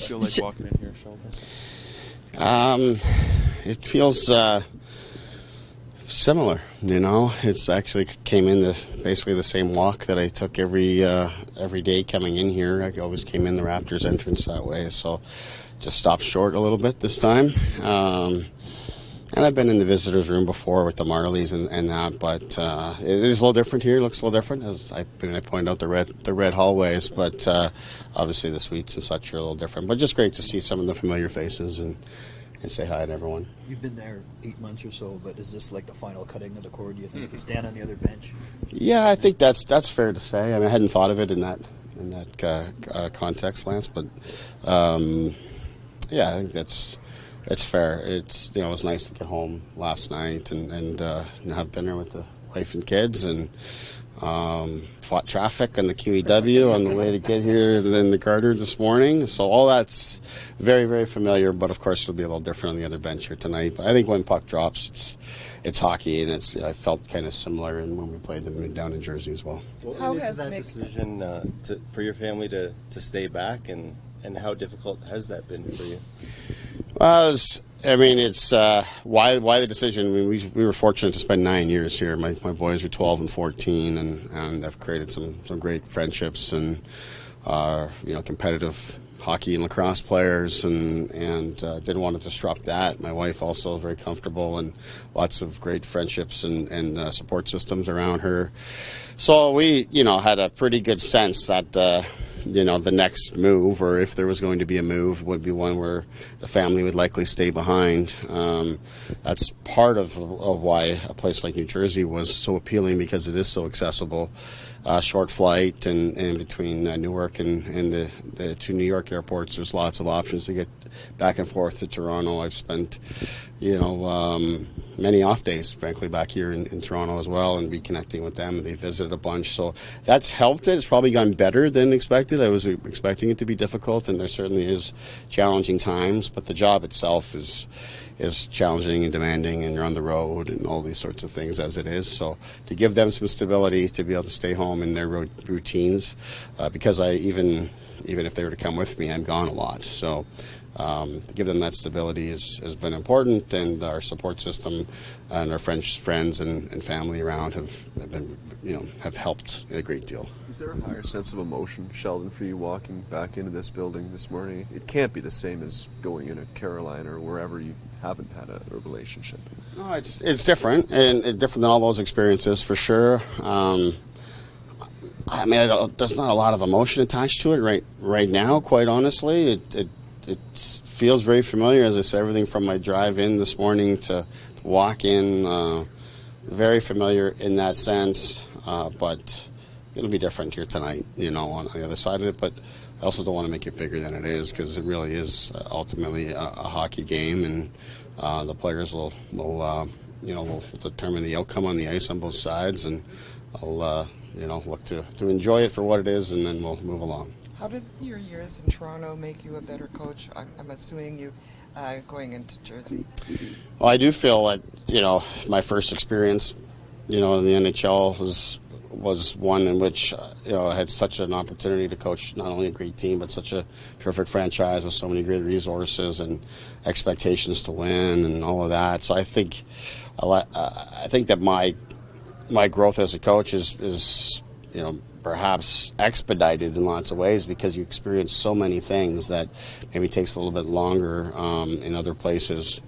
Does it feel like walking in here, Sheldon? It feels similar, It's actually came in basically the same walk that I took every day coming in here. I always came in the Raptors entrance that way, so just stopped short a little bit this time. And I've been in the visitors room before with the Marlies and that, but it is a little different here. It looks a little different, as I pointed out the red hallways, but obviously the suites and such are a little different. But just great to see some of the familiar faces and say hi to everyone. You've been there 8 months or so, but is this like the final cutting of the cord, do you think, to stand on the other bench? Yeah, I think that's fair to say. I mean, I hadn't thought of it in that context, Lance, but I think that's fair. It was nice to get home last night and have dinner with the wife and kids and fought traffic on the QEW on the way to get here and then the Gardner this morning. So all that's very, very familiar, but of course it'll be a little different on the other bench here tonight. But I think when puck drops, it's hockey, and I felt kind of similar when we played them down in Jersey as well. How has that decision for your family to stay back, and how difficult has that been for you? It's why the decision. I mean, we were fortunate to spend 9 years here. My boys are 12 and 14, and I've created some great friendships and competitive hockey and lacrosse players, and didn't want to disrupt that. My wife also very comfortable and lots of great friendships and support systems around her. So we had a pretty good sense that the next move, or if there was going to be a move, would be one where the family would likely stay behind. That's part of why a place like New Jersey was so appealing, because it is so accessible. Short flight, and between Newark and the two New York airports, there's lots of options to get back and forth to Toronto. I've spent, many off days, frankly, back here in Toronto as well, and reconnecting with them, and they visited a bunch. So that's helped it. It's probably gone better than expected. I was expecting it to be difficult, and there certainly is challenging times, but the job itself is challenging and demanding, and you're on the road and all these sorts of things as it is. So to give them some stability, to be able to stay home in their routines, because even if they were to come with me, I'm gone a lot. So to give them that stability has been important, and our support system and our friends and family around have helped a great deal. Is there a higher sense of emotion, Sheldon, for you walking back into this building this morning? It can't be the same as going into Carolina or wherever you haven't had a relationship. No, it's different, and different than all those experiences for sure. There's not a lot of emotion attached to it right now, quite honestly. It feels very familiar, as I said, everything from my drive in this morning to walk in, very familiar in that sense, but it'll be different here tonight, on the other side of it. But I also don't want to make it bigger than it is, because it really is ultimately a hockey game, and the players will determine the outcome on the ice on both sides, and I'll look to enjoy it for what it is, and then we'll move along. How did your years in Toronto make you a better coach? I'm assuming you going into Jersey. Well, I do feel that my first experience, in the NHL was one in which I had such an opportunity to coach not only a great team, but such a terrific franchise with so many great resources and expectations to win and all of that. So I think that my growth as a coach is perhaps expedited in lots of ways, because you experience so many things that maybe takes a little bit longer in other places.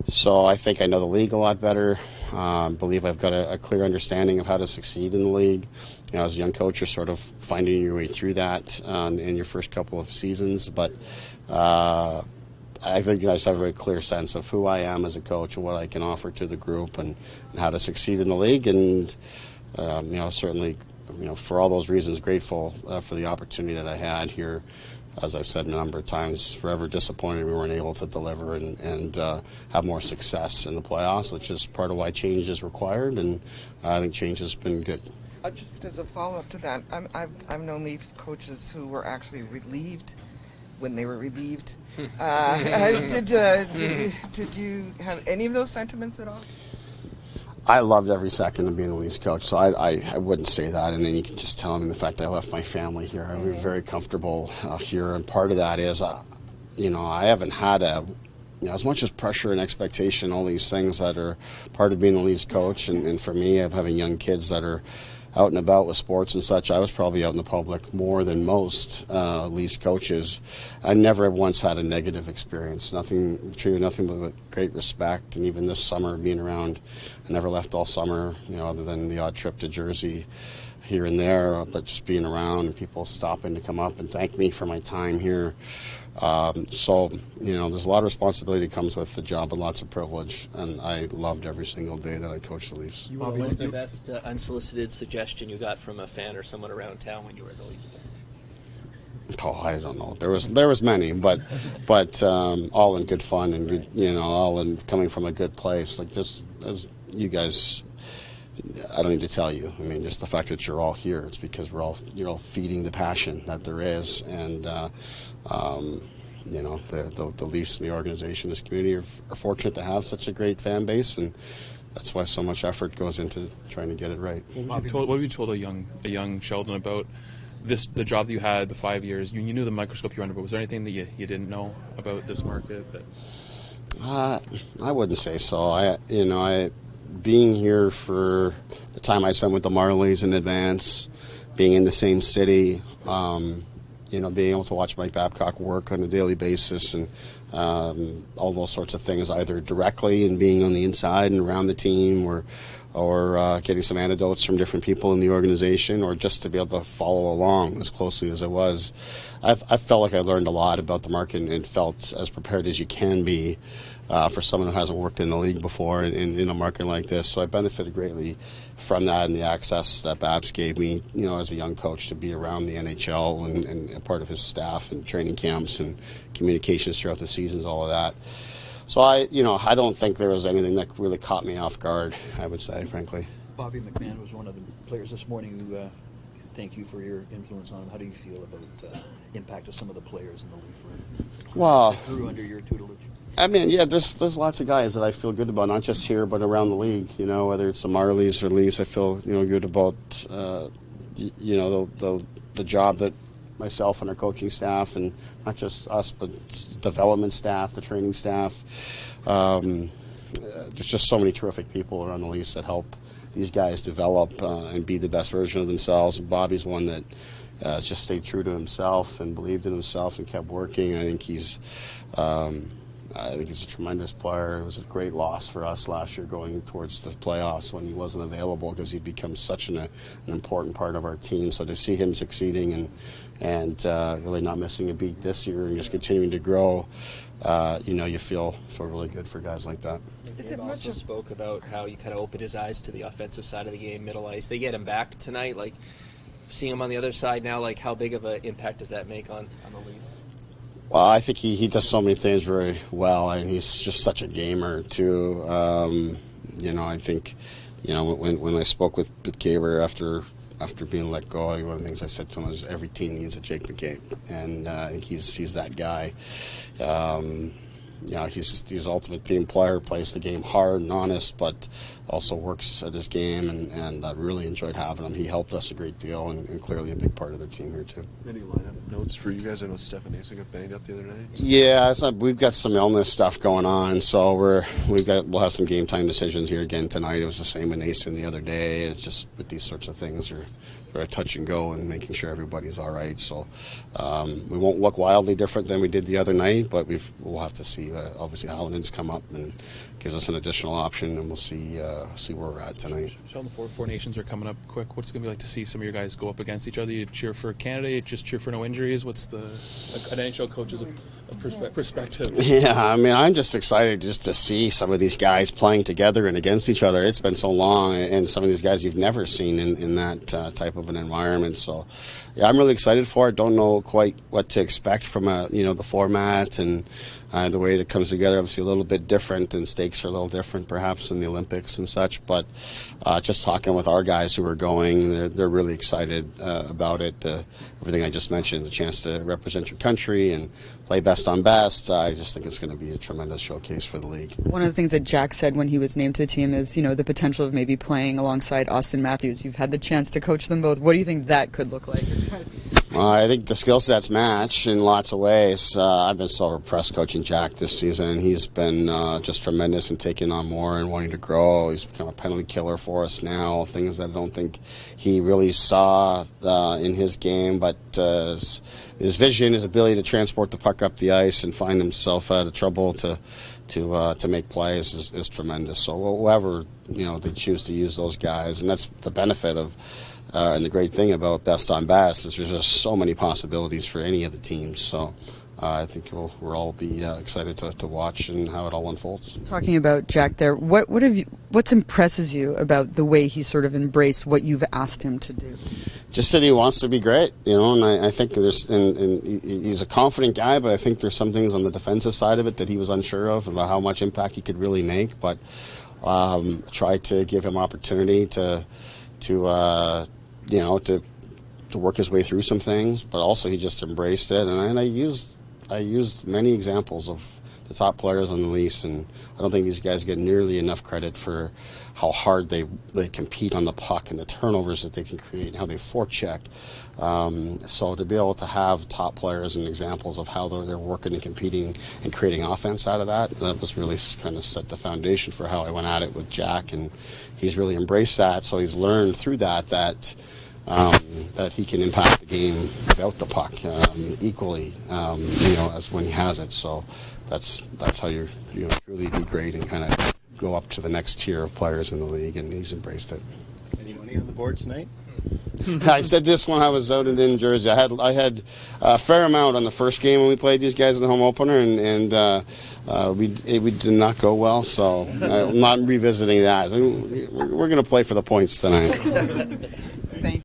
So I think I know the league a lot better. I believe I've got a clear understanding of how to succeed in the league. As a young coach, you're sort of finding your way through that in your first couple of seasons. But I think you guys have a very clear sense of who I am as a coach and what I can offer to the group and how to succeed in the league. And certainly, for all those reasons, grateful for the opportunity that I had here. As I've said a number of times, forever disappointed we weren't able to deliver and have more success in the playoffs, which is part of why change is required, and I think change has been good. Just as a follow-up to that, I've known Leaf coaches who were actually relieved when they were relieved. Did you have any of those sentiments at all? I loved every second of being the Leafs coach, so I wouldn't say that. And then you can just tell them the fact that I left my family here. I was very comfortable here, and part of that is, I haven't had as much as pressure and expectation, all these things that are part of being the Leafs coach, and for me, of having young kids that are out and about with sports and such, I was probably out in the public more than most Leafs coaches. I never once had a negative experience. Treated nothing but with great respect. And even this summer, being around, I never left all summer, other than the odd trip to Jersey here and there, but just being around and people stopping to come up and thank me for my time here. So, there's a lot of responsibility that comes with the job and lots of privilege, and I loved every single day that I coached the Leafs. What was the best unsolicited suggestion you got from a fan or someone around town when you were at the Leafs? Oh, I don't know. There was many, but all in good fun and good, all in coming from a good place. Like just as you guys, I don't need to tell you. I mean, just the fact that you're all here, it's because you're all feeding the passion that there is, and the Leafs and the organization, this community are fortunate to have such a great fan base, and that's why so much effort goes into trying to get it right. What have you told a young Sheldon about the job that you had, the 5 years? You knew the microscope you were under, but was there anything that you didn't know about this market? I wouldn't say so. Being here for the time I spent with the Marlies in advance, being in the same city, being able to watch Mike Babcock work on a daily basis, and all those sorts of things, either directly and being on the inside and around the team, or getting some anecdotes from different people in the organization, or just to be able to follow along as closely as I was. I felt like I learned a lot about the market and felt as prepared as you can be for someone who hasn't worked in the league before in a market like this. So I benefited greatly from that and the access that Babs gave me, as a young coach, to be around the NHL and a part of his staff and training camps and communications throughout the seasons, all of that. So I don't think there was anything that really caught me off guard, I would say, frankly. Bobby McMahon was one of the players this morning who thanked you for your influence on him. How do you feel about the impact of some of the players in the Leaf room? Well, that grew under your tutelage. I mean, yeah, there's lots of guys that I feel good about, not just here, but around the league. Whether it's the Marlies or Leafs, I feel, good about, the job that myself and our coaching staff, and not just us, but development staff, the training staff. There's just so many terrific people around the Leafs that help these guys develop and be the best version of themselves. And Bobby's one that just stayed true to himself and believed in himself and kept working. I think he's a tremendous player. It was a great loss for us last year going towards the playoffs when he wasn't available, because he'd become such an important part of our team. So to see him succeeding and really not missing a beat this year and just continuing to grow, you feel really good for guys like that. Dave also spoke about how you kind of opened his eyes to the offensive side of the game, middle ice. They get him back tonight. Like, seeing him on the other side now, like, how big of an impact does that make on the Leafs? Well, I think he does so many things very well, and he's just such a gamer too. I think, when I spoke with Caver after being let go, one of the things I said to him was every team needs a Jake McCabe, and I think he's that guy. He's an ultimate team player, plays the game hard and honest, but also works at his game, and I really enjoyed having him. He helped us a great deal, and clearly a big part of their team here too. Any lineup notes for you guys? I know Stefan Asa got banged up the other night. Yeah, we've got some illness stuff going on, so we'll have some game time decisions here again tonight. It was the same with Nason the other day. It's just with these sorts of things, you're touch and go and making sure everybody's all right. So we won't look wildly different than we did the other night, but we'll have to see. Obviously, Holland's come up and gives us an additional option, and we'll see where we're at tonight. Sheldon, Four Nations are coming up quick. What's it going to be like to see some of your guys go up against each other? You cheer for Canada, you just cheer for no injuries? What's an NHL coach's perspective? Yeah, I mean, I'm just excited just to see some of these guys playing together and against each other. It's been so long, and some of these guys you've never seen in that type of an environment. So, yeah, I'm really excited for it. Don't know quite what to expect from the format and The way it comes together, obviously a little bit different, and stakes are a little different perhaps in the Olympics and such, but just talking with our guys who are going, they're really excited about it. Everything I just mentioned, the chance to represent your country and play best on best, I just think it's going to be a tremendous showcase for the league. One of the things that Jack said when he was named to the team is, the potential of maybe playing alongside Austin Matthews. You've had the chance to coach them both. What do you think that could look like? I think the skill sets match in lots of ways. I've been so impressed coaching Jack this season. He's been just tremendous in taking on more and wanting to grow. He's become a penalty killer for us now, things that I don't think he really saw in his game, but his vision, his ability to transport the puck up the ice and find himself out of trouble to make plays is tremendous. So whoever they choose to use those guys, and that's the benefit of. And the great thing about Best on Best is there's just so many possibilities for any of the teams. So I think we'll all be excited to watch and how it all unfolds. Talking about Jack there, what impresses you about the way he sort of embraced what you've asked him to do? Just that he wants to be great, and I think and he's a confident guy, but I think there's some things on the defensive side of it that he was unsure of about how much impact he could really make, but try to give him opportunity to work his way through some things, but also he just embraced it. And I used many examples of the top players on the Leafs, and I don't think these guys get nearly enough credit for how hard they compete on the puck and the turnovers that they can create and how they forecheck. So to be able to have top players and examples of how they're working and competing and creating offense out of that was really kind of set the foundation for how I went at it with Jack, and he's really embraced that. So he's learned through that he can impact the game without the puck equally, as when he has it. So that's how you truly be great and kind of go up to the next tier of players in the league, and he's embraced it. Any money on the board tonight? I said this when I was out in Jersey. I had a fair amount on the first game when we played these guys in the home opener, and we did not go well. So I'm not revisiting that. We're going to play for the points tonight.